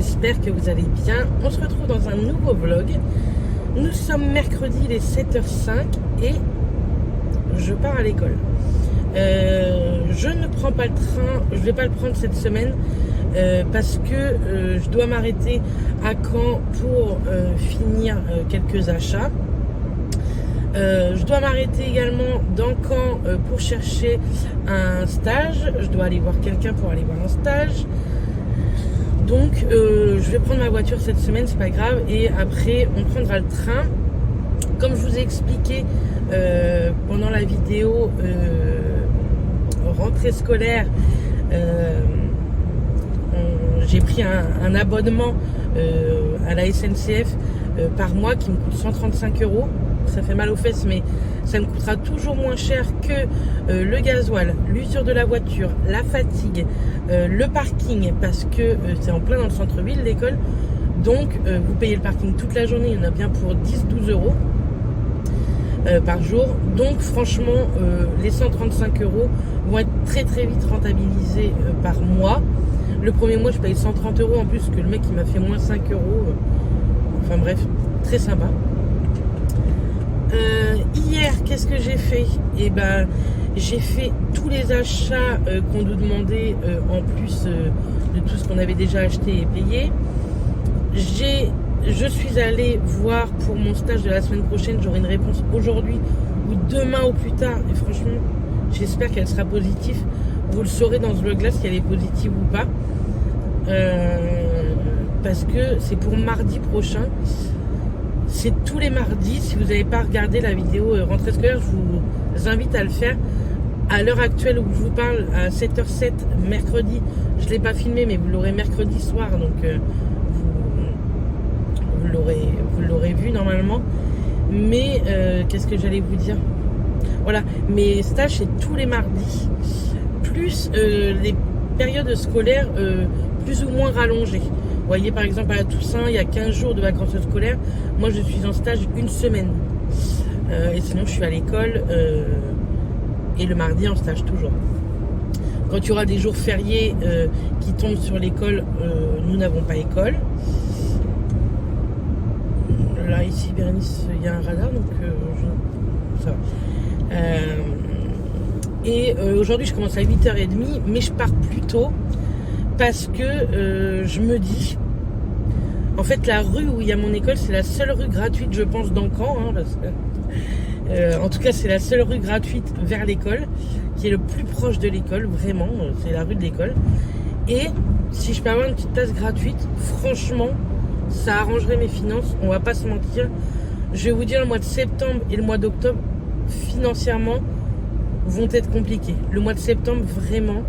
j'espère que vous allez bien. On se retrouve dans un nouveau vlog. Nous sommes mercredi, il est 7h05 et je pars à l'école. Je ne prends pas le train, je ne vais pas le prendre cette semaine parce que je dois m'arrêter à Caen pour finir quelques achats. Je dois m'arrêter également dans Caen pour chercher un stage. Je dois aller voir quelqu'un pour aller voir un stage. Donc je vais prendre ma voiture cette semaine, c'est pas grave. Et après on prendra le train. Comme je vous ai expliqué pendant la vidéo rentrée scolaire, j'ai pris un abonnement à la SNCF par mois qui me coûte 135 €. Ça fait mal aux fesses, mais ça me coûtera toujours moins cher que le gasoil, l'usure de la voiture, la fatigue, le parking, parce que c'est en plein dans le centre-ville l'école. Donc vous payez le parking toute la journée, il y en a bien pour 10-12 € par jour. Donc franchement les 135 € vont être très très vite rentabilisés par mois. Le premier mois je paye 130 € en plus que le mec il m'a fait moins 5 €. Enfin bref, très sympa. Hier, qu'est-ce que j'ai fait? Eh ben, j'ai fait tous les achats qu'on nous demandait en plus de tout ce qu'on avait déjà acheté et payé. Je suis allée voir pour mon stage de la semaine prochaine. J'aurai une réponse aujourd'hui ou demain au plus tard. Et franchement, j'espère qu'elle sera positive. Vous le saurez dans ce vlog-là si elle est positive ou pas. Parce que c'est pour mardi prochain. C'est tous les mardis. Si vous n'avez pas regardé la vidéo rentrée scolaire, je vous invite à le faire. À l'heure actuelle où je vous parle, à 7h07 mercredi, je ne l'ai pas filmé, mais vous l'aurez mercredi soir, donc vous l'aurez vu normalement. Mais qu'est-ce que j'allais vous dire? Voilà, mes stages c'est tous les mardis, plus les périodes scolaires plus ou moins rallongées. Vous voyez, par exemple, à la Toussaint, il y a 15 jours de vacances scolaires. Moi, je suis en stage une semaine. Et sinon, je suis à l'école. Et le mardi, en stage toujours. Quand il y aura des jours fériés qui tombent sur l'école, nous n'avons pas école. Là, ici, Bérénice, il y a un radar, donc ça va. Et aujourd'hui, je commence à 8h30, mais je pars plus tôt. Parce que je me dis, en fait la rue où il y a mon école, c'est la seule rue gratuite je pense dans Caen, hein, parce que, en tout cas c'est la seule rue gratuite vers l'école, qui est le plus proche de l'école, vraiment, c'est la rue de l'école. Et si je peux avoir une petite place gratuite, franchement, ça arrangerait mes finances, on va pas se mentir. Je vais vous dire, le mois de septembre et le mois d'octobre, financièrement, vont être compliqués. Le mois de septembre, vraiment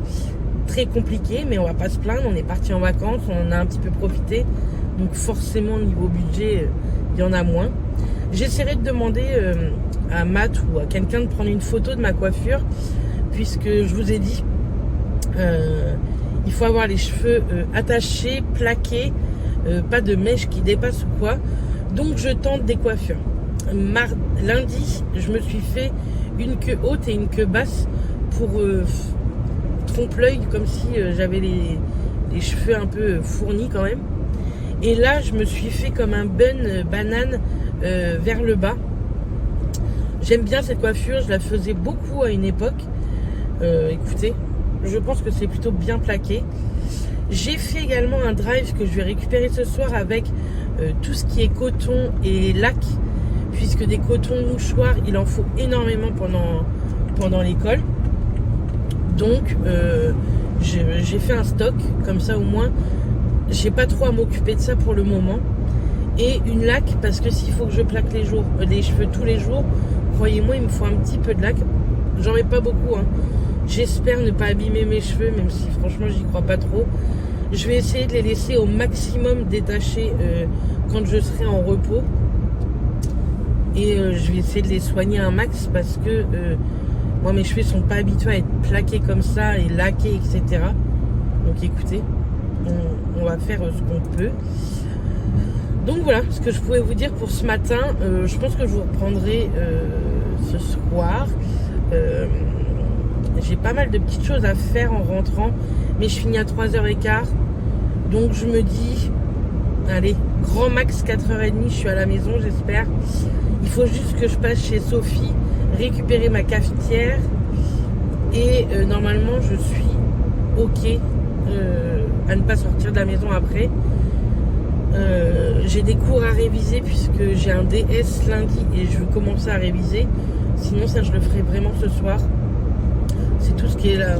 très compliqué, mais on va pas se plaindre, on est parti en vacances, on en a un petit peu profité, donc forcément niveau budget il y en a moins. J'essaierai de demander à Matt ou à quelqu'un de prendre une photo de ma coiffure, puisque je vous ai dit il faut avoir les cheveux attachés, plaqués, pas de mèches qui dépassent ou quoi. Donc je tente des coiffures. Lundi je me suis fait une queue haute et une queue basse pour trompe-l'œil, comme si j'avais les cheveux un peu fournis quand même. Et là je me suis fait comme un bun banane vers le bas. J'aime bien cette coiffure, je la faisais beaucoup à une époque. Écoutez, je pense que c'est plutôt bien plaqué. J'ai fait également un drive que je vais récupérer ce soir avec tout ce qui est coton et lac, puisque des cotons mouchoirs il en faut énormément pendant l'école. Donc j'ai fait un stock, comme ça au moins j'ai pas trop à m'occuper de ça pour le moment. Et une laque, parce que s'il faut que je plaque les cheveux tous les jours, croyez-moi il me faut un petit peu de laque. J'en mets pas beaucoup, hein. J'espère ne pas abîmer mes cheveux, même si franchement j'y crois pas trop. Je vais essayer de les laisser au maximum détachés quand je serai en repos. Et je vais essayer de les soigner un max, parce que moi mes cheveux sont pas habitués à être plaqués comme ça et laqués, etc. Donc écoutez, on va faire ce qu'on peut. Donc voilà ce que je pouvais vous dire pour ce matin. Je pense que je vous reprendrai ce soir. J'ai pas mal de petites choses à faire en rentrant, mais je finis à 3h15. Donc je me dis, allez, grand max 4h30, je suis à la maison, j'espère. Il faut juste que je passe chez Sophie, récupérer ma cafetière. Et normalement, je suis OK à ne pas sortir de la maison après. J'ai des cours à réviser puisque j'ai un DS lundi et je veux commencer à réviser. Sinon, ça, je le ferai vraiment ce soir. C'est tout ce qui est là,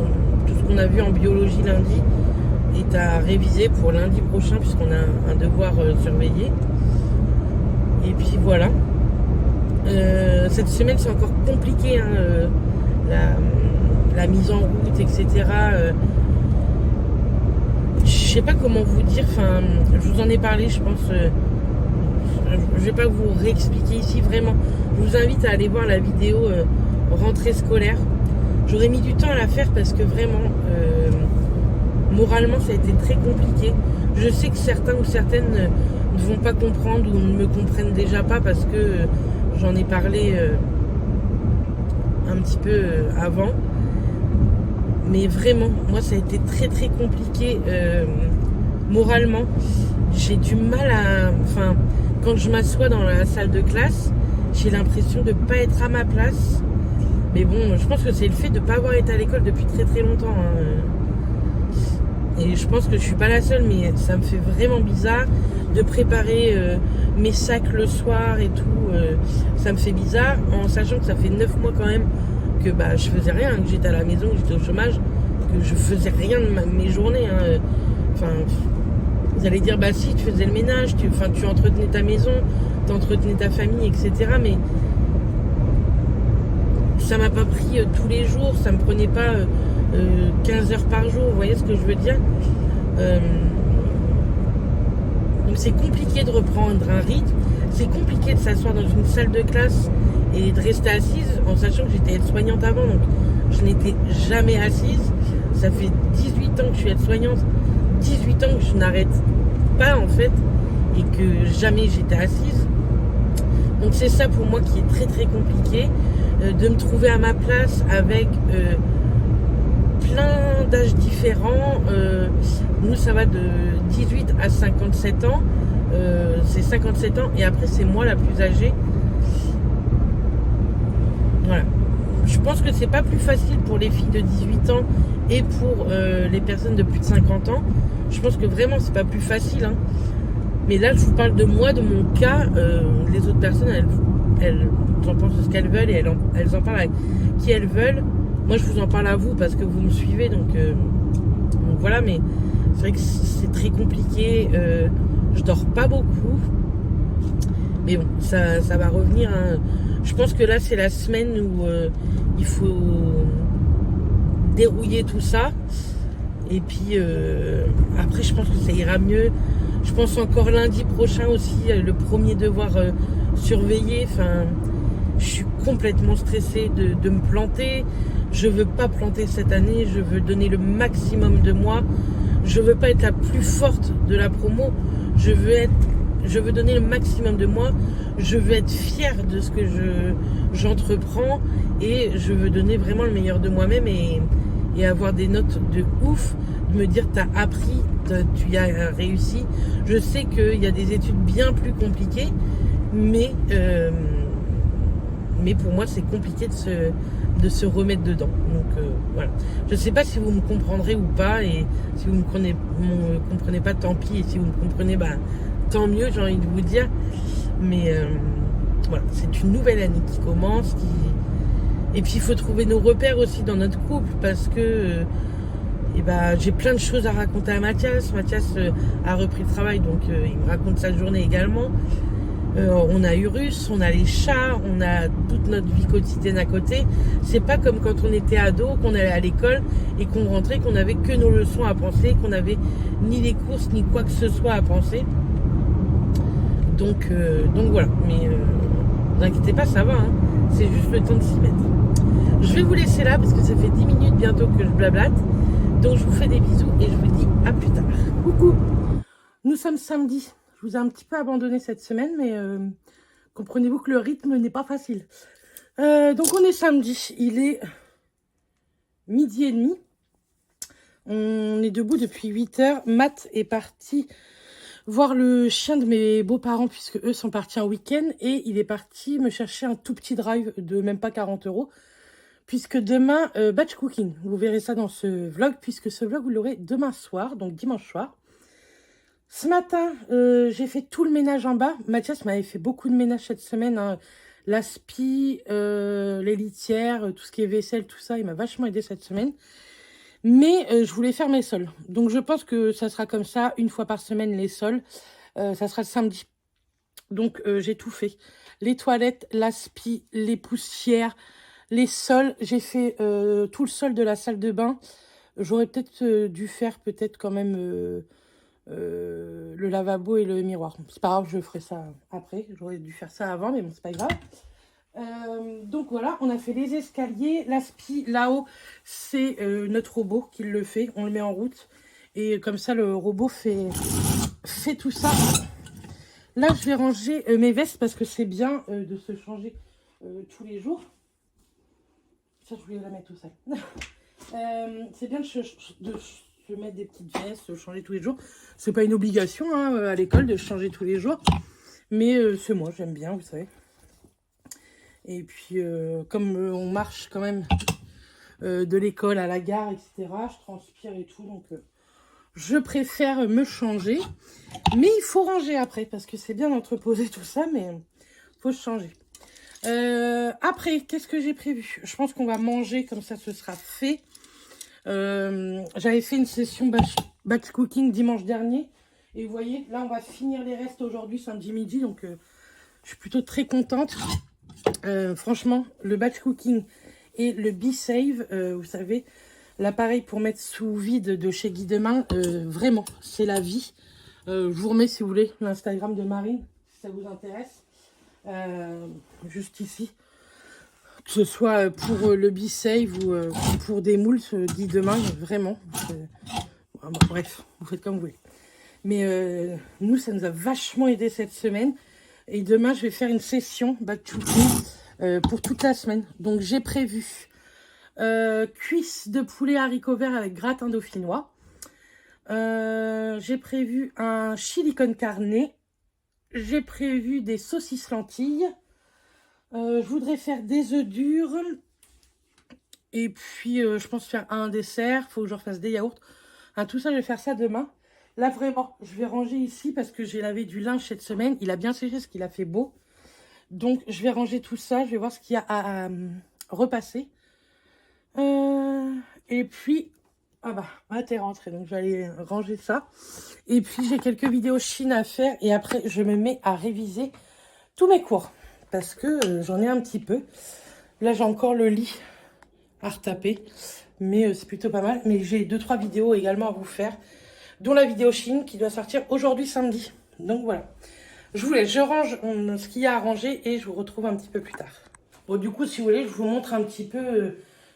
tout ce qu'on a vu en biologie lundi est à réviser pour lundi prochain puisqu'on a un devoir surveillé. Et puis voilà. Cette semaine, c'est encore compliqué, hein, la mise en route, etc. Je sais pas comment vous dire. Enfin, je vous en ai parlé, je pense. Je vais pas vous réexpliquer ici, vraiment. Je vous invite à aller voir la vidéo rentrée scolaire. J'aurais mis du temps à la faire parce que vraiment, moralement, ça a été très compliqué. Je sais que certains ou certaines ne vont pas comprendre ou ne me comprennent déjà pas parce que j'en ai parlé un petit peu avant. Mais vraiment, moi, ça a été très très compliqué moralement. J'ai du mal à... Enfin, quand je m'assois dans la salle de classe, j'ai l'impression de ne pas être à ma place. Mais bon, je pense que c'est le fait de ne pas avoir été à l'école depuis très très longtemps. Hein. Et je pense que je suis pas la seule, mais ça me fait vraiment bizarre de préparer mes sacs le soir et tout. Ça me fait bizarre, en sachant que ça fait 9 mois quand même que bah, je faisais rien, que j'étais à la maison, que j'étais au chômage, que je faisais rien de mes journées. Hein. Enfin, vous allez dire, bah si, tu faisais le ménage, tu entretenais ta maison, tu entretenais ta famille, etc. Mais ça m'a pas pris tous les jours, ça me prenait pas 15 heures par jour, vous voyez ce que je veux dire. Donc c'est compliqué de reprendre un rythme, c'est compliqué de s'asseoir dans une salle de classe et de rester assise, en sachant que j'étais aide-soignante avant, donc je n'étais jamais assise. Ça fait 18 ans que je suis aide-soignante, 18 ans que je n'arrête pas en fait, et que jamais j'étais assise. Donc c'est ça pour moi qui est très très compliqué, de me trouver à ma place avec plein d'âges différents. Nous ça va de 18 à 57 ans, c'est 57 ans et après c'est moi la plus âgée. Voilà. Je pense que c'est pas plus facile pour les filles de 18 ans et pour les personnes de plus de 50 ans. Je pense que vraiment c'est pas plus facile, hein. Mais là je vous parle de moi, de mon cas. Les autres personnes elles en pensent ce qu'elles veulent et elles en parlent avec qui elles veulent. Moi je vous en parle à vous parce que vous me suivez, donc voilà. Mais c'est vrai que c'est très compliqué. Je dors pas beaucoup, mais bon, ça va revenir, hein. Je pense que là c'est la semaine où il faut dérouiller tout ça. Et puis après je pense que ça ira mieux. Je pense encore lundi prochain aussi, le premier devoir surveillé. Enfin, je suis complètement stressée de me planter. Je veux pas planter cette année, je veux donner le maximum de moi. Je veux pas être la plus forte de la promo. Je veux donner le maximum de moi. Je veux être fière de ce que j'entreprends et je veux donner vraiment le meilleur de moi-même et avoir des notes de ouf, de me dire t'as appris, tu y as réussi. Je sais qu'il y a des études bien plus compliquées, mais pour moi c'est compliqué de se remettre dedans. Donc voilà. Je sais pas si vous me comprendrez ou pas, et si vous me comprenez pas, tant pis, et si vous me comprenez, bah tant mieux, j'ai envie de vous dire. Mais voilà, c'est une nouvelle année qui commence, et puis il faut trouver nos repères aussi dans notre couple, parce que j'ai plein de choses à raconter à Mathias. Mathias a repris le travail, donc il me raconte sa journée également. On a Urus, on a les chats, on a toute notre vie quotidienne à côté. C'est pas comme quand on était ado, qu'on allait à l'école et qu'on rentrait, qu'on avait que nos leçons à penser, qu'on avait ni les courses ni quoi que ce soit à penser. Donc voilà, mais ne vous inquiétez pas, ça va, hein. C'est juste le temps de s'y mettre. Je vais vous laisser là parce que ça fait 10 minutes bientôt que je blablate. Donc je vous fais des bisous et je vous dis à plus tard. Coucou. Nous sommes samedi. Je vous ai un petit peu abandonné cette semaine, mais comprenez-vous que le rythme n'est pas facile. Donc on est samedi, il est 12h30. On est debout depuis 8h. Matt est parti voir le chien de mes beaux-parents puisque eux sont partis en week-end et il est parti me chercher un tout petit drive de même pas 40 € puisque demain, batch cooking. Vous verrez ça dans ce vlog puisque ce vlog, vous l'aurez demain soir, donc dimanche soir. Ce matin, j'ai fait tout le ménage en bas. Mathias m'avait fait beaucoup de ménage cette semaine, hein. L'aspi, les litières, tout ce qui est vaisselle, tout ça, il m'a vachement aidé cette semaine. Mais je voulais faire mes sols. Donc je pense que ça sera comme ça, une fois par semaine les sols. Ça sera le samedi. Donc j'ai tout fait. Les toilettes, l'aspi, les poussières, les sols. J'ai fait tout le sol de la salle de bain. J'aurais peut-être dû faire peut-être quand même le lavabo et le miroir. C'est pas grave, je ferai ça après. J'aurais dû faire ça avant, mais bon, c'est pas grave. Donc voilà, on a fait les escaliers. L'aspi là-haut, c'est notre robot qui le fait. On le met en route. Et comme ça, le robot fait tout ça. Là, je vais ranger mes vestes parce que c'est bien de se changer tous les jours. Ça, je voulais la mettre tout seul. C'est bien de se mettre des petites vestes, changer tous les jours. C'est pas une obligation hein, à l'école de changer tous les jours. Mais c'est moi, j'aime bien, vous savez. Et puis, comme on marche quand même de l'école à la gare, etc., je transpire et tout. Donc, je préfère me changer. Mais il faut ranger après, parce que c'est bien d'entreposer tout ça, mais il faut se changer. Après, qu'est-ce que j'ai prévu? Je pense qu'on va manger, comme ça, ce sera fait. J'avais fait une session batch cooking dimanche dernier. Et vous voyez, là, on va finir les restes aujourd'hui, samedi midi. Donc, je suis plutôt très contente. Franchement, le batch cooking et le B-Save, vous savez, l'appareil pour mettre sous vide de chez Guy Demain, vraiment, c'est la vie. Je vous remets, si vous voulez, l'Instagram de Marine, si ça vous intéresse. Juste ici. Que ce soit pour le B-Save ou pour des moules, Guy Demain, vraiment. Bon, bref, vous faites comme vous voulez. Mais nous, ça nous a vachement aidé cette semaine. Et demain, je vais faire une session batch cooking pour toute la semaine. Donc, j'ai prévu cuisses de poulet haricots verts avec gratin dauphinois. J'ai prévu un chili con carne. J'ai prévu des saucisses lentilles. Je voudrais faire des œufs durs. Et puis, je pense faire un dessert. Il faut que je refasse des yaourts. Hein, tout ça, je vais faire ça demain. Là, vraiment, je vais ranger ici parce que j'ai lavé du linge cette semaine. Il a bien séché parce qu'il a fait beau. Donc, je vais ranger tout ça. Je vais voir ce qu'il y a à repasser. Et puis, ah bah, t'es rentrée. Donc, je vais aller ranger ça. Et puis, j'ai quelques vidéos Chine à faire. Et après, je me mets à réviser tous mes cours. Parce que j'en ai un petit peu. Là, j'ai encore le lit à retaper. Mais c'est plutôt pas mal. Mais j'ai 2-3 vidéos également à vous faire. Dont la vidéo Chine qui doit sortir aujourd'hui samedi. Donc voilà. Je range ce qu'il y a à ranger et je vous retrouve un petit peu plus tard. Bon, du coup, si vous voulez, je vous montre un petit peu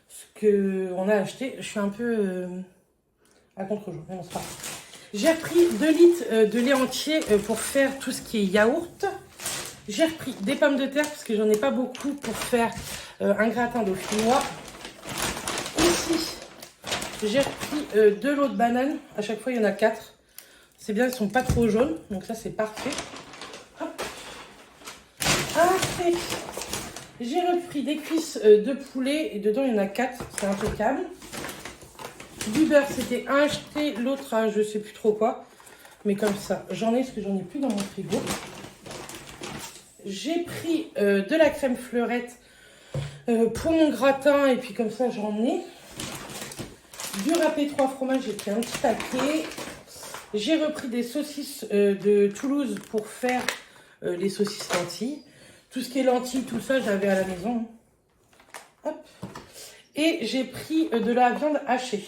ce qu'on a acheté. Je suis un peu à contre-jour. Mais bon, c'est pas grave. J'ai repris 2 litres de lait entier pour faire tout ce qui est yaourt. J'ai repris des pommes de terre parce que j'en ai pas beaucoup pour faire un gratin dauphinois. Ici, j'ai repris 2 lots de bananes. À chaque fois, il y en a 4. C'est bien, elles sont pas trop jaunes. Donc ça, c'est parfait. Hop. Après, j'ai repris des cuisses de poulet. Et dedans, il y en a 4. C'est impeccable. Du beurre, c'était un acheté. L'autre, je sais plus trop quoi. Mais comme ça, j'en ai parce que j'en ai plus dans mon frigo. J'ai pris de la crème fleurette pour mon gratin. Et puis comme ça, j'en ai. Du râpé 3 fromages, j'ai pris un petit paquet. J'ai repris des saucisses de Toulouse pour faire les saucisses lentilles. Tout ce qui est lentilles, tout ça, j'avais à la maison. Hop. Et j'ai pris de la viande hachée.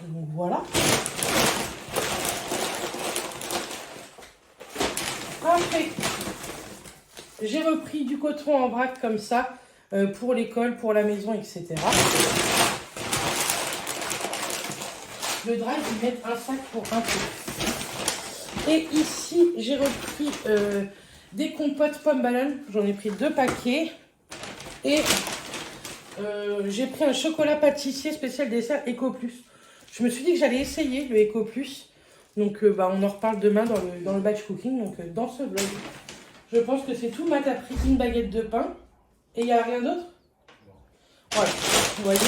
Donc voilà. Après, j'ai repris du coton en vrac comme ça pour l'école, pour la maison, etc. Le drive, ils mettent un sac pour un peu. Et ici, j'ai repris des compotes pommes bananes. J'en ai pris 2 paquets. Et j'ai pris un chocolat pâtissier spécial dessert Eco Plus. Je me suis dit que j'allais essayer le Eco Plus. Donc on en reparle demain dans le batch cooking, donc dans ce vlog. Je pense que c'est tout. Matt a pris une baguette de pain. Et il n'y a rien d'autre? Voilà, vous voyez.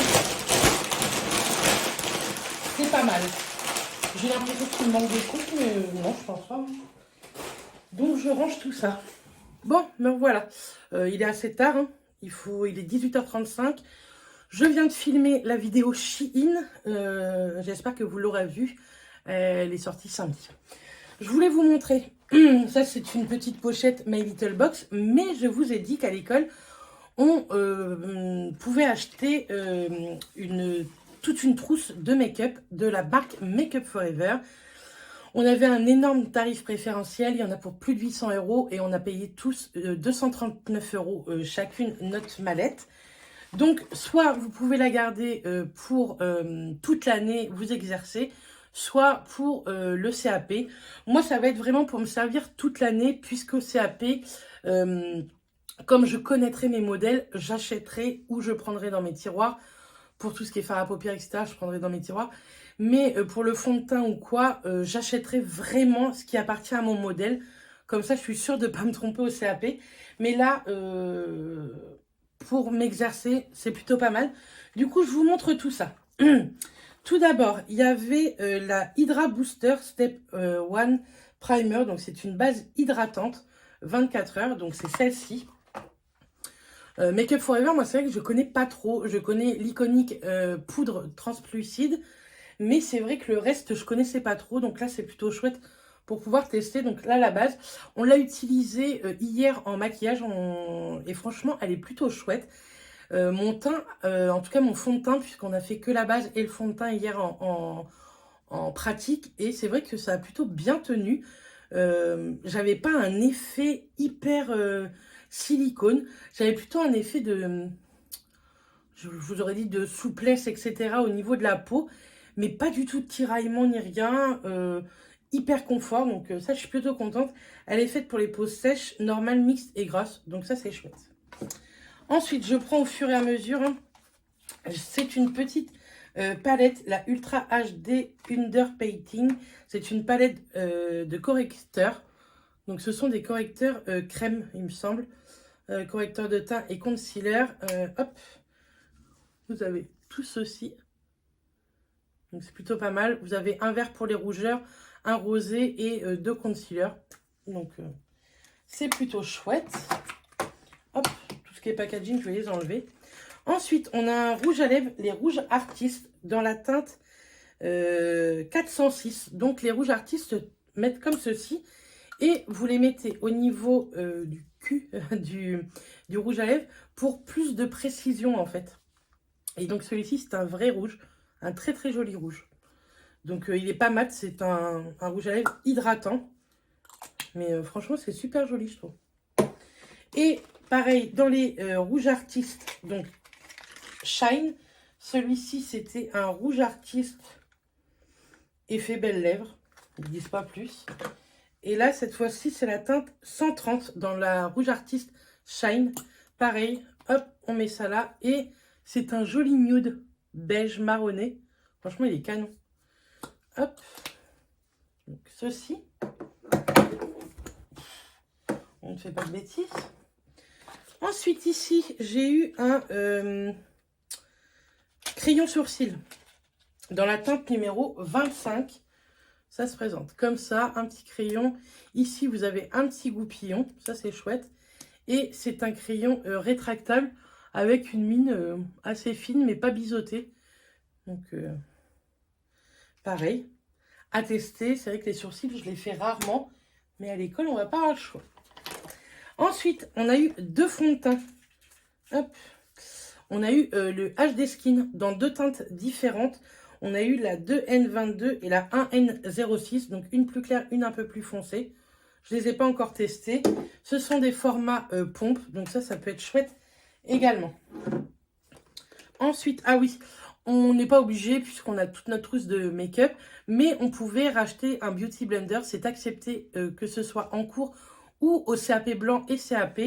C'est pas mal. J'ai l'impression qu'il me manque des trucs, mais non, je pense pas. Donc je range tout ça. Bon, ben voilà. Il est assez tard. Hein. Il est 18h35. Je viens de filmer la vidéo Shein. J'espère que vous l'aurez vue. Elle est sortie samedi. Je voulais vous montrer. Ça, c'est une petite pochette My Little Box. Mais je vous ai dit qu'à l'école, on pouvait acheter toute une trousse de make-up de la marque Make Up For Ever. On avait un énorme tarif préférentiel, il y en a pour plus de 800 € et on a payé tous 239 € chacune notre mallette. Donc, soit vous pouvez la garder pour toute l'année, vous exercer, soit pour le CAP. Moi, ça va être vraiment pour me servir toute l'année, puisqu'au CAP, comme je connaîtrai mes modèles, j'achèterai ou je prendrai dans mes tiroirs. Pour tout ce qui est fard à paupières, etc., je prendrai dans mes tiroirs. Mais pour le fond de teint ou quoi, j'achèterai vraiment ce qui appartient à mon modèle. Comme ça, je suis sûre de ne pas me tromper au CAP. Mais là, pour m'exercer, c'est plutôt pas mal. Du coup, je vous montre tout ça. Tout d'abord, il y avait la Hydra Booster Step 1 Primer. Donc, c'est une base hydratante, 24 heures. Donc, c'est celle-ci. Make Up For Ever, moi, c'est vrai que je connais pas trop. Je connais l'iconique poudre translucide. Mais c'est vrai que le reste, je connaissais pas trop. Donc là, c'est plutôt chouette pour pouvoir tester. Donc là, la base, on l'a utilisée hier en maquillage. Et franchement, elle est plutôt chouette. Mon teint, en tout cas mon fond de teint, puisqu'on a fait que la base et le fond de teint hier en pratique. Et c'est vrai que ça a plutôt bien tenu. J'avais pas un effet hyper silicone. J'avais plutôt un effet de... Je vous aurais dit de souplesse, etc. au niveau de la peau. Mais pas du tout de tiraillement ni rien, hyper confort, donc ça je suis plutôt contente. Elle est faite pour les peaux sèches, normales, mixtes et grasses, donc ça c'est chouette. Ensuite, je prends au fur et à mesure, hein, c'est une petite palette, la Ultra HD Underpainting. C'est une palette de correcteurs, donc ce sont des correcteurs crème, il me semble, correcteurs de teint et concealer. Hop, vous avez tout ceci. Donc c'est plutôt pas mal. Vous avez un vert pour les rougeurs, un rosé et deux concealers. Donc c'est plutôt chouette. Hop, tout ce qui est packaging, je vais les enlever. Ensuite, on a un rouge à lèvres, les rouges artistes dans la teinte 406. Donc les rouges artistes se mettent comme ceci. Et vous les mettez au niveau du cul du rouge à lèvres pour plus de précision en fait. Et donc celui-ci, c'est un vrai rouge. Un très très joli rouge. Donc il est pas mat, c'est un rouge à lèvres hydratant. Mais franchement c'est super joli je trouve. Et pareil dans les rouges artistes, donc Shine. Celui-ci c'était un rouge artiste effet belle lèvres. Ils ne disent pas plus. Et là cette fois-ci c'est la teinte 130 dans la rouge artiste Shine. Pareil, hop, on met ça là. Et c'est un joli nude beige marronné. Franchement, il est canon. Hop. Donc, ceci. On ne fait pas de bêtises. Ensuite, ici, j'ai eu un crayon sourcil dans la teinte numéro 25. Ça se présente comme ça, un petit crayon. Ici, vous avez un petit goupillon. Ça, c'est chouette. Et c'est un crayon rétractable avec une mine assez fine, mais pas biseautée. Donc, pareil, à tester. C'est vrai que les sourcils, je les fais rarement. Mais à l'école, on va pas avoir le choix. Ensuite, on a eu deux fonds de teint. Hop. On a eu le HD Skin dans deux teintes différentes. On a eu la 2N22 et la 1N06. Donc, une plus claire, une un peu plus foncée. Je ne les ai pas encore testées. Ce sont des formats pompe. Donc ça peut être chouette également. Ensuite, ah oui, on n'est pas obligé puisqu'on a toute notre trousse de make-up. Mais on pouvait racheter un Beauty Blender. C'est accepté que ce soit en cours ou au CAP blanc et CAP.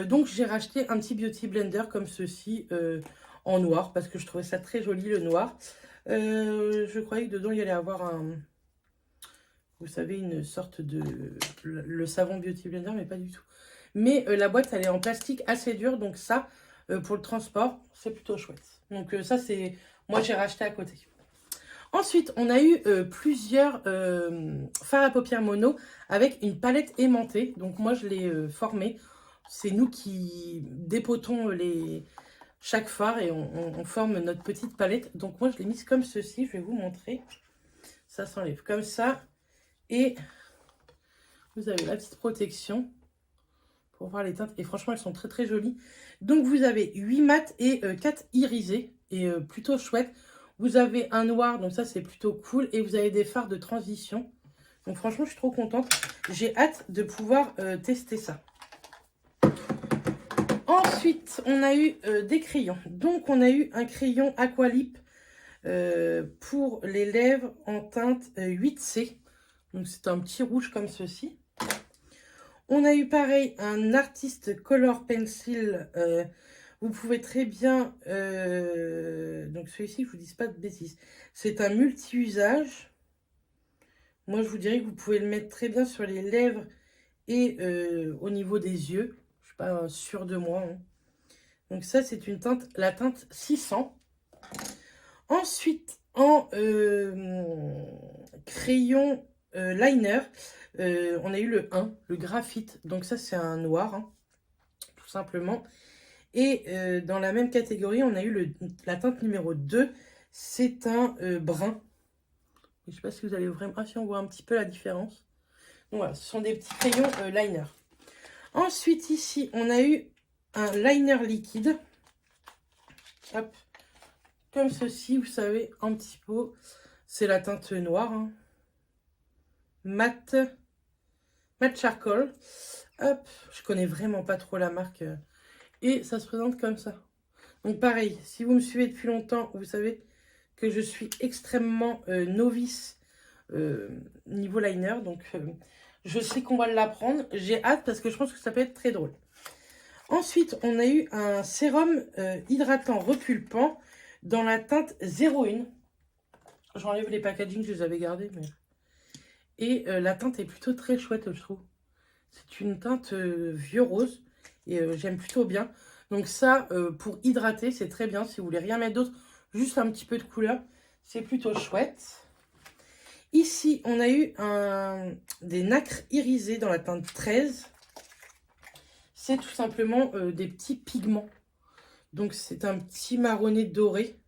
Donc j'ai racheté un petit Beauty Blender comme ceci en noir. Parce que je trouvais ça très joli le noir. Je croyais que dedans il y allait avoir Vous savez, une sorte de... Le savon Beauty Blender, mais pas du tout. Mais la boîte, elle est en plastique assez dur. Donc ça, pour le transport, c'est plutôt chouette. Donc ça, c'est... Moi, j'ai racheté à côté. Ensuite, on a eu plusieurs fards à paupières mono avec une palette aimantée. Donc moi, je l'ai formée. C'est nous qui dépotons chaque fard et on forme notre petite palette. Donc moi, je l'ai mise comme ceci. Je vais vous montrer. Ça s'enlève comme ça. Et vous avez la petite protection pour voir les teintes. Et franchement, elles sont très très jolies. Donc vous avez 8 mat et 4 irisés. Et plutôt chouette. Vous avez un noir, donc ça c'est plutôt cool. Et vous avez des fards de transition. Donc franchement, je suis trop contente. J'ai hâte de pouvoir tester ça. Ensuite, on a eu des crayons. Donc on a eu un crayon Aqualip pour les lèvres en teinte 8C. Donc c'est un petit rouge comme ceci. On a eu pareil un Artist Color Pencil. Vous pouvez très bien... donc celui-ci, je ne vous dis pas de bêtises. C'est un multi-usage. Moi, je vous dirais que vous pouvez le mettre très bien sur les lèvres et au niveau des yeux. Je ne suis pas sûre de moi. Hein. Donc ça, c'est une teinte, la teinte 600. Ensuite, en crayon liner, on a eu le 1, le graphite. Donc ça, c'est un noir, hein, tout simplement. Et dans la même catégorie, on a eu la teinte numéro 2. C'est un brun. Je ne sais pas si vous allez vraiment... Ah, si on voit un petit peu la différence. Donc voilà, ce sont des petits crayons liner. Ensuite, ici, on a eu un liner liquide. Hop. Comme ceci, vous savez, en petit pot. C'est la teinte noire. Hein. Matte charcoal. Hop. Je connais vraiment pas trop la marque. Et ça se présente comme ça. Donc pareil, si vous me suivez depuis longtemps, vous savez que je suis extrêmement novice niveau liner. Donc je sais qu'on va l'apprendre. J'ai hâte parce que je pense que ça peut être très drôle. Ensuite, on a eu un sérum hydratant repulpant dans la teinte 01. J'enlève les packaging, je les avais gardés. Mais... Et la teinte est plutôt très chouette, je trouve. C'est une teinte vieux rose. Et j'aime plutôt bien. Donc ça, pour hydrater, c'est très bien. Si vous voulez rien mettre d'autre, juste un petit peu de couleur. C'est plutôt chouette. Ici, on a eu des nacres irisés dans la teinte 13. C'est tout simplement des petits pigments. Donc c'est un petit marronné doré.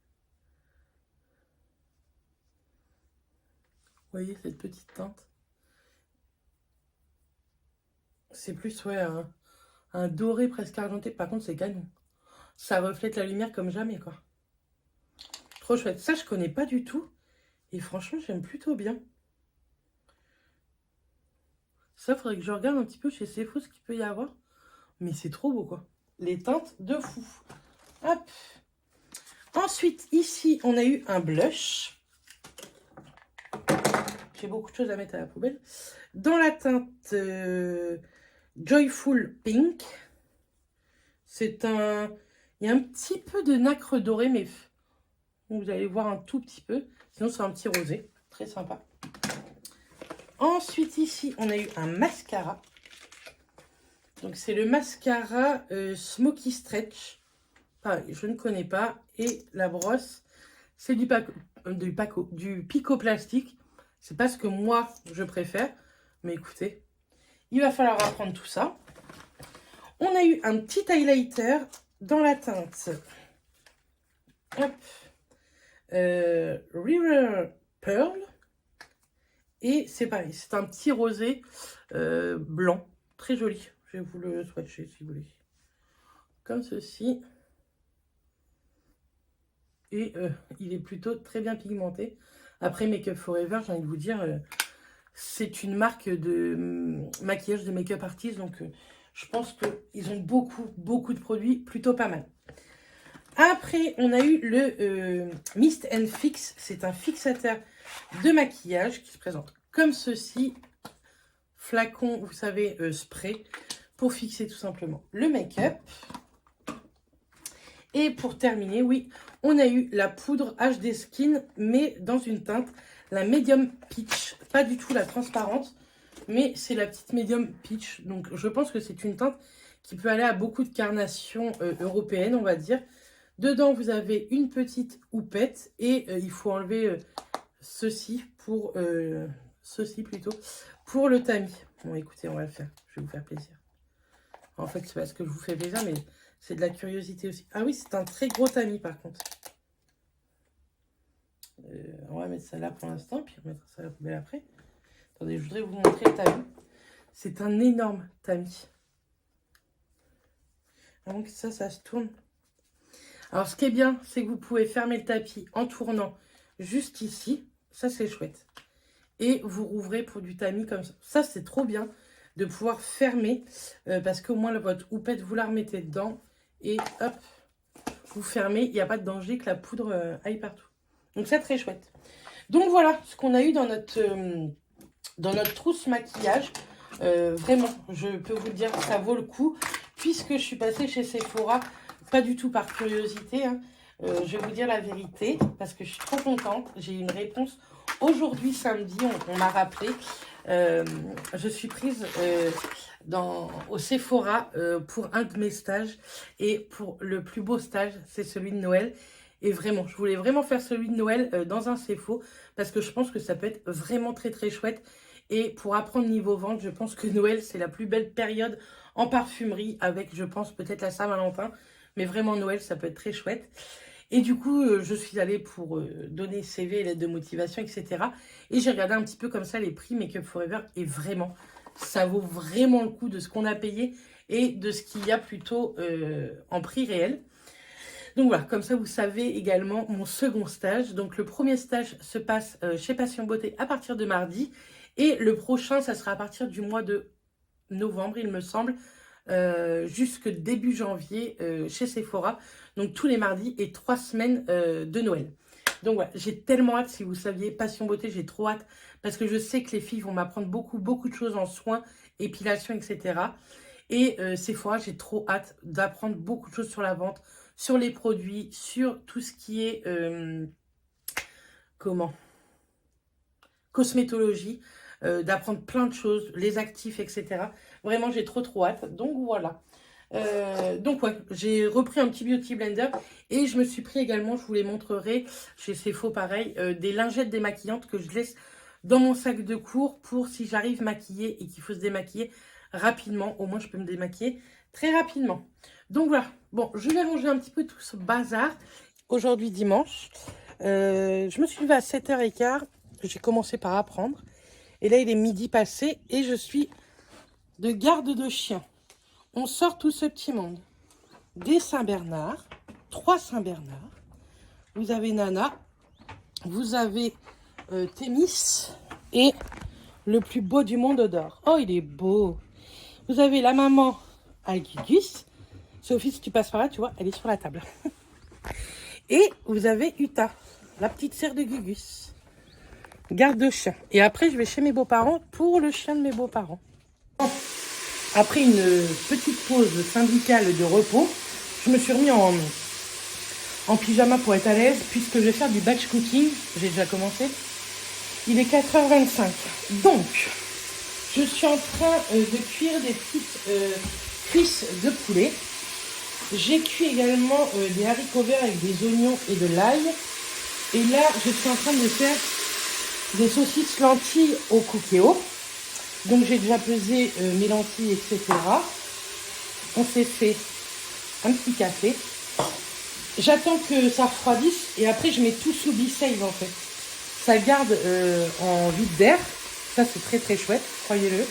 Vous voyez cette petite teinte? C'est plus, ouais, un doré presque argenté. Par contre, c'est canon. Ça reflète la lumière comme jamais, quoi. Trop chouette. Ça, je connais pas du tout. Et franchement, j'aime plutôt bien. Ça, il faudrait que je regarde un petit peu chez Sephora ce qu'il peut y avoir. Mais c'est trop beau, quoi. Les teintes de fou. Hop. Ensuite, ici, on a eu un blush. J'ai beaucoup de choses à mettre à la poubelle. Dans la teinte Joyful Pink. C'est un... Il y a un petit peu de nacre doré, mais vous allez voir un tout petit peu. Sinon, c'est un petit rosé. Très sympa. Ensuite, ici, on a eu un mascara. Donc, c'est le mascara Smoky Stretch. Pareil, je ne connais pas. Et la brosse, c'est du Pico Plastique. C'est pas ce que moi, je préfère. Mais écoutez, il va falloir apprendre tout ça. On a eu un petit highlighter dans la teinte hop, River Pearl. Et c'est pareil, c'est un petit rosé blanc. Très joli. Je vais vous le swatcher si vous voulez. Comme ceci. Et il est plutôt très bien pigmenté. Après Make Up Forever, j'ai envie de vous dire, c'est une marque de maquillage de make-up artist. Donc je pense qu'ils ont beaucoup de produits plutôt pas mal. Après, on a eu le Mist and Fix. C'est un fixateur de maquillage qui se présente comme ceci. Flacon, vous savez, spray pour fixer tout simplement le make-up. Et pour terminer, oui, on a eu la poudre HD Skin, mais dans une teinte, la Medium Peach. Pas du tout la transparente, mais c'est la petite Medium Peach. Donc je pense que c'est une teinte qui peut aller à beaucoup de carnations européennes, on va dire. Dedans, vous avez une petite houppette et il faut enlever ceci pour pour le tamis. Bon, écoutez, on va le faire. Je vais vous faire plaisir. En fait, c'est parce que je vous fais plaisir, mais c'est de la curiosité aussi. Ah oui, c'est un très gros tamis, par contre. On va mettre ça là pour l'instant, puis on mettra ça à la poubelle après. Attendez, je voudrais vous montrer le tamis. C'est un énorme tamis. Donc ça se tourne. Alors, ce qui est bien, c'est que vous pouvez fermer le tapis en tournant juste ici. Ça, c'est chouette. Et vous rouvrez pour du tamis comme ça. Ça, c'est trop bien de pouvoir fermer parce qu'au moins, votre houppette, vous la remettez dedans et hop, vous fermez. Il n'y a pas de danger que la poudre aille partout. Donc, c'est très chouette. Donc, voilà ce qu'on a eu dans notre trousse maquillage. Vraiment, je peux vous dire que ça vaut le coup puisque je suis passée chez Sephora. Pas du tout par curiosité, hein. Je vais vous dire la vérité, parce que je suis trop contente. J'ai eu une réponse aujourd'hui, samedi, on m'a rappelé. Je suis prise au Sephora pour un de mes stages. Et pour le plus beau stage, c'est celui de Noël. Et vraiment, je voulais vraiment faire celui de Noël dans un Sephora, parce que je pense que ça peut être vraiment très très chouette. Et pour apprendre niveau vente, je pense que Noël, c'est la plus belle période en parfumerie, avec, je pense, peut-être la Saint-Valentin. Mais vraiment, Noël, ça peut être très chouette. Et du coup, je suis allée pour donner CV, lettre de motivation, etc. Et j'ai regardé un petit peu comme ça les prix Make Up For Ever. Et vraiment, ça vaut vraiment le coup de ce qu'on a payé et de ce qu'il y a plutôt en prix réel. Donc voilà, comme ça, vous savez également mon second stage. Donc le premier stage se passe chez Passion Beauté à partir de mardi. Et le prochain, ça sera à partir du mois de novembre, il me semble. Jusque début janvier chez Sephora, donc tous les mardis et 3 semaines de Noël. Donc voilà, j'ai tellement hâte. Si vous saviez, Passion Beauté, j'ai trop hâte parce que je sais que les filles vont m'apprendre beaucoup de choses en soins, épilation, etc. Et Sephora, j'ai trop hâte d'apprendre beaucoup de choses sur la vente, sur les produits, sur tout ce qui est cosmétologie, d'apprendre plein de choses, les actifs, etc. Vraiment, j'ai trop hâte. Donc, voilà. Donc, ouais, j'ai repris un petit Beauty Blender et je me suis pris également, je vous les montrerai, chez Sephora, pareil, des lingettes démaquillantes que je laisse dans mon sac de cours pour si j'arrive maquillée et qu'il faut se démaquiller rapidement. Au moins, je peux me démaquiller très rapidement. Donc, voilà. Bon, je vais ranger un petit peu tout ce bazar. Aujourd'hui, dimanche, je me suis levée à 7h15. J'ai commencé par apprendre. Et là, il est midi passé et je suis de garde de chien. On sort tout ce petit monde. Des Saint-Bernard, 3 Saint-Bernard. Vous avez Nana, vous avez Thémis et le plus beau du monde d'or. Oh, il est beau. Vous avez la maman à Gugus. Sophie, si tu passes par là, tu vois, elle est sur la table. Et vous avez Uta, la petite sœur de Gugus. Garde de chien. Et après, je vais chez mes beaux-parents pour le chien de mes beaux-parents. Après une petite pause syndicale de repos, je me suis remis en pyjama pour être à l'aise, puisque je vais faire du batch cooking. J'ai déjà commencé. Il est 4h25. Donc, je suis en train de cuire des petites cuisses de poulet. J'ai cuit également des haricots verts avec des oignons et de l'ail. Et là, je suis en train de faire des saucisses lentilles au cookéo. Donc j'ai déjà pesé mes lentilles, etc. On s'est fait un petit café. J'attends que ça refroidisse et après je mets tout sous B-Save en fait. Ça garde en vide d'air. Ça c'est très chouette, croyez-le.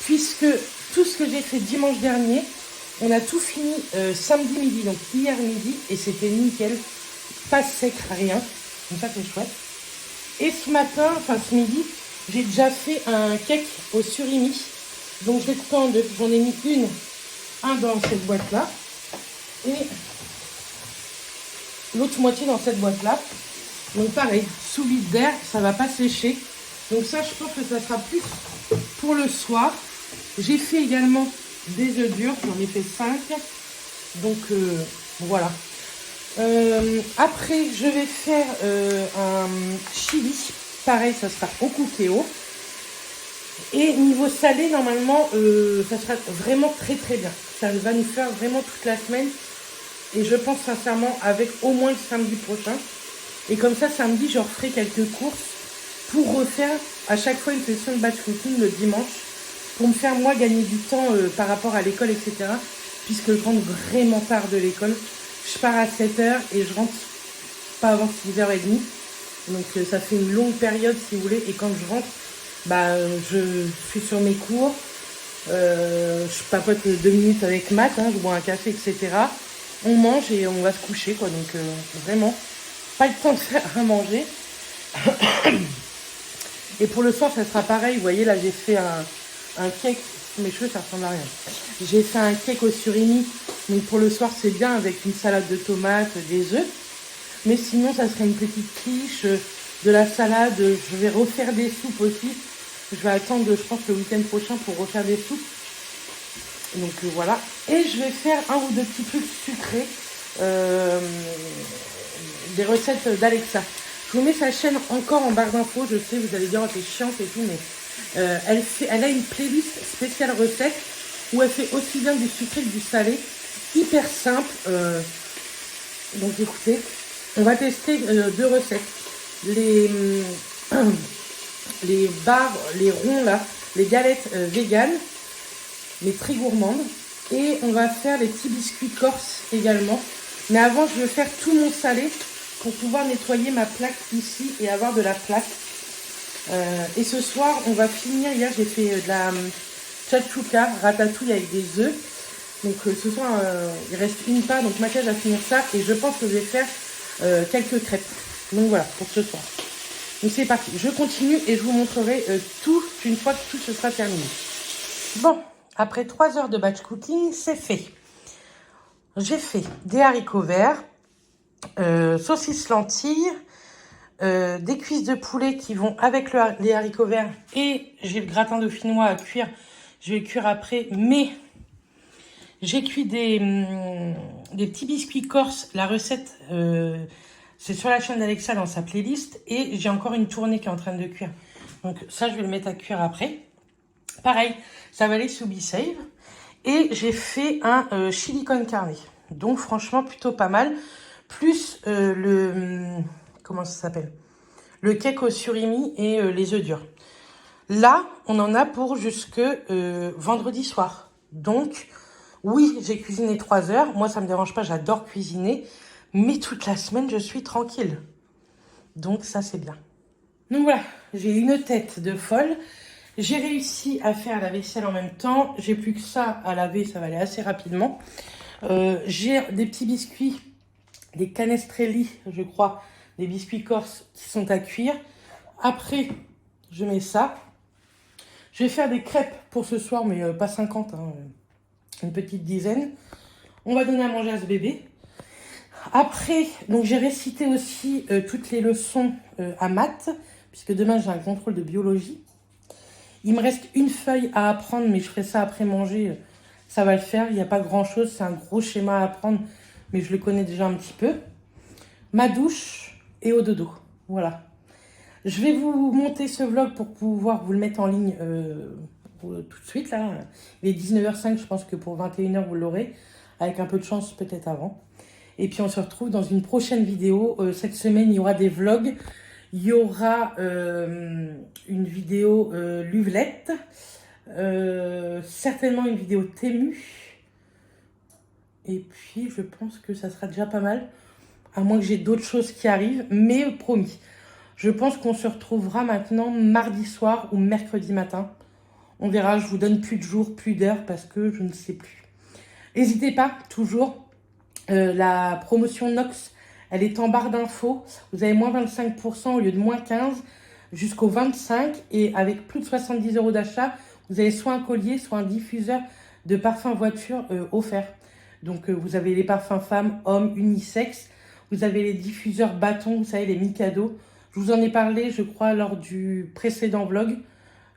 Puisque tout ce que j'ai fait dimanche dernier, on a tout fini samedi midi, donc hier midi, et c'était nickel. Pas sec, rien. Donc ça c'est chouette. Et ce matin, enfin ce midi, j'ai déjà fait un cake au surimi. Donc je vais couper en deux. J'en ai mis un dans cette boîte-là. Et l'autre moitié dans cette boîte-là. Donc pareil, sous vide d'air, ça ne va pas sécher. Donc ça, je pense que ça sera plus pour le soir. J'ai fait également des œufs durs. J'en ai fait 5. Donc voilà. Après, je vais faire un chili. pareil, ça sera au cookéo. Et niveau salé, normalement, ça sera vraiment très très bien. Ça va nous faire vraiment toute la semaine. Et je pense sincèrement avec au moins le samedi prochain. Et comme ça, samedi, je referai quelques courses pour refaire à chaque fois une session de batch cooking le dimanche. Pour me faire, moi, gagner du temps par rapport à l'école, etc. Puisque je rentre vraiment tard de l'école. Je pars à 7 h et je rentre pas avant 6 h 30. Donc ça fait une longue période, si vous voulez. Et quand je rentre, bah, je suis sur mes cours. Je papote 2 minutes avec Matt, hein, je bois un café, etc. On mange et on va se coucher, quoi. Donc vraiment, pas le temps de faire à manger. Et pour le soir, ça sera pareil. Vous voyez, là, j'ai fait un cake. Mes cheveux, ça ressemble à rien. J'ai fait un cake au surimi. Donc pour le soir, c'est bien avec une salade de tomates, des œufs. Mais sinon, ça serait une petite quiche, de la salade. Je vais refaire des soupes aussi. Je vais attendre, je pense, le week-end prochain pour refaire des soupes. Donc voilà. Et je vais faire un ou deux petits trucs sucrés. Des recettes d'Alexa. Je vous mets sa chaîne encore en barre d'infos. Je sais, vous allez dire, oh, t'es chiante et tout, mais elle a une playlist spéciale recettes où elle fait aussi bien du sucré que du salé. Hyper simple. Donc écoutez, on va tester 2 recettes. Les barres, les ronds là, les galettes véganes, mais très gourmandes. Et on va faire les petits biscuits corses également. Mais avant, je vais faire tout mon salé pour pouvoir nettoyer ma plaque ici et avoir de la plaque. Et ce soir, on va finir. Hier, j'ai fait de la tchatchouka, ratatouille avec des œufs. Donc ce soir, il reste une part. Donc Mathias va finir ça. Et je pense que je vais faire quelques crêpes. Donc voilà, pour ce soir. Donc c'est parti. Je continue et je vous montrerai tout une fois que tout ce sera terminé. Bon, après 3 heures de batch cooking, c'est fait. J'ai fait des haricots verts, saucisses lentilles, des cuisses de poulet qui vont avec les haricots verts. Et j'ai le gratin dauphinois à cuire. Je vais le cuire après. Mais j'ai cuit des petits biscuits corses. La recette, c'est sur la chaîne d'Alexa dans sa playlist. Et j'ai encore une tournée qui est en train de cuire. Donc ça, je vais le mettre à cuire après. Pareil, ça va aller sous B-Save. Et j'ai fait un chili con carne. Donc franchement, plutôt pas mal. Plus comment ça s'appelle? Le cake au surimi et les œufs durs. Là, on en a pour jusque vendredi soir. Donc, oui, j'ai cuisiné 3 heures. Moi, ça me dérange pas, j'adore cuisiner. Mais toute la semaine, je suis tranquille. Donc, ça, c'est bien. Donc voilà, j'ai une tête de folle. J'ai réussi à faire la vaisselle en même temps. J'ai plus que ça à laver, ça va aller assez rapidement. J'ai des petits biscuits, des canestrelli, je crois, des biscuits corses qui sont à cuire. Après, je mets ça. Je vais faire des crêpes pour ce soir, mais pas 50, hein, une petite dizaine. On va donner à manger à ce bébé. Après, donc j'ai récité aussi toutes les leçons à maths, puisque demain j'ai un contrôle de biologie. Il me reste une feuille à apprendre, mais je ferai ça après manger. Ça va le faire. Il n'y a pas grand-chose. C'est un gros schéma à apprendre, mais je le connais déjà un petit peu. Ma douche et au dodo. Voilà. Je vais vous monter ce vlog pour pouvoir vous le mettre en ligne tout de suite. Là. Il est 19h05. Je pense que pour 21h, vous l'aurez. Avec un peu de chance, peut-être avant. Et puis, on se retrouve dans une prochaine vidéo. Cette semaine, il y aura des vlogs. Il y aura une vidéo Luvelette, certainement une vidéo Tému. Et puis, je pense que ça sera déjà pas mal, à moins que j'ai d'autres choses qui arrivent, mais promis. Je pense qu'on se retrouvera maintenant mardi soir ou mercredi matin. On verra, je vous donne plus de jours, plus d'heures, parce que je ne sais plus. N'hésitez pas, toujours, la promotion Nox, elle est en barre d'infos. Vous avez moins 25% au lieu de moins 15% jusqu'au 25. Et avec plus de 70 € d'achat, vous avez soit un collier, soit un diffuseur de parfum voiture offert. Donc vous avez les parfums femmes, hommes, unisex. Vous avez les diffuseurs bâtons, vous savez, les Mikado. Je vous en ai parlé, je crois, lors du précédent vlog.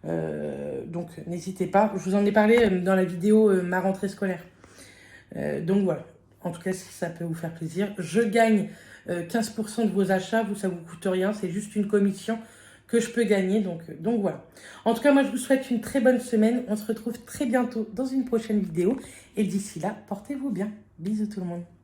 Donc n'hésitez pas. Je vous en ai parlé dans la vidéo ma rentrée scolaire. Donc voilà. En tout cas, si ça peut vous faire plaisir. Je gagne 15% de vos achats. Vous, ça ne vous coûte rien. C'est juste une commission que que je peux gagner. Donc voilà. En tout cas, moi, je vous souhaite une très bonne semaine. On se retrouve très bientôt dans une prochaine vidéo. Et d'ici là, portez-vous bien. Bisous tout le monde.